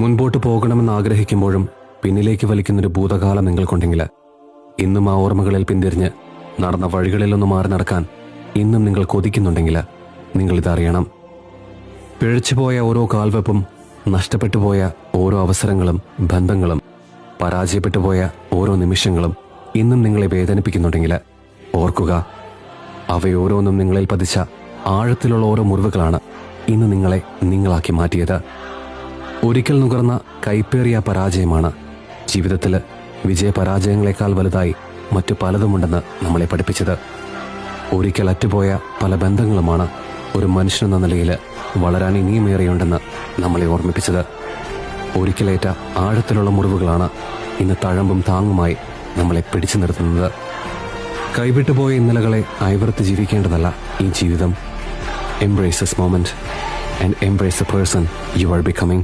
മുൻപോട്ട് പോകണമെന്ന് ആഗ്രഹിക്കുമ്പോഴും പിന്നിലേക്ക് വലിക്കുന്നൊരു ഭൂതകാലം നിങ്ങൾക്കുണ്ടെങ്കിൽ, ഇന്നും ആ ഓർമ്മകളിൽ പിന്തിരിഞ്ഞ് നടന്ന വഴികളിലൊന്ന് മാറി നടക്കാൻ ഇന്നും നിങ്ങൾ കൊതിക്കുന്നുണ്ടെങ്കിൽ, നിങ്ങളിതറിയണം. പിഴച്ചുപോയ ഓരോ കാൽവെപ്പും, നഷ്ടപ്പെട്ടു പോയ ഓരോ അവസരങ്ങളും ബന്ധങ്ങളും, പരാജയപ്പെട്ടു പോയ ഓരോ നിമിഷങ്ങളും ഇന്നും നിങ്ങളെ വേദനിപ്പിക്കുന്നുണ്ടെങ്കിൽ ഓർക്കുക, അവയോരോന്നും നിങ്ങളിൽ പതിച്ച ആഴത്തിലുള്ള ഓരോ മുറിവുകളാണ് ഇന്ന് നിങ്ങളെ നിങ്ങളാക്കി മാറ്റിയത്. ഒരിക്കൽ നുകർന്ന കൈപ്പേറിയ പരാജയമാണ് ജീവിതത്തിൽ വിജയപരാജയങ്ങളെക്കാൾ വലുതായി മറ്റു പലതുമുണ്ടെന്ന് നമ്മളെ പഠിപ്പിച്ചത്. ഒരിക്കൽ അറ്റുപോയ പല ബന്ധങ്ങളുമാണ് ഒരു മനുഷ്യനെന്ന നിലയിൽ വളരാൻ ഇനിയുമേറെയുണ്ടെന്ന് നമ്മളെ ഓർമ്മിപ്പിച്ചത്. ഒരിക്കലേറ്റ ആഴത്തിലുള്ള മുറിവുകളാണ് ഇന്ന് തഴമ്പും താങ്ങുമായി നമ്മളെ പിടിച്ചു നിർത്തുന്നത്. കൈവിട്ടുപോയ ഇന്നലകളെ അയവിറത്ത് ജീവിക്കേണ്ടതല്ല ഈ ജീവിതം. Embrace this moment and embrace the person you are becoming.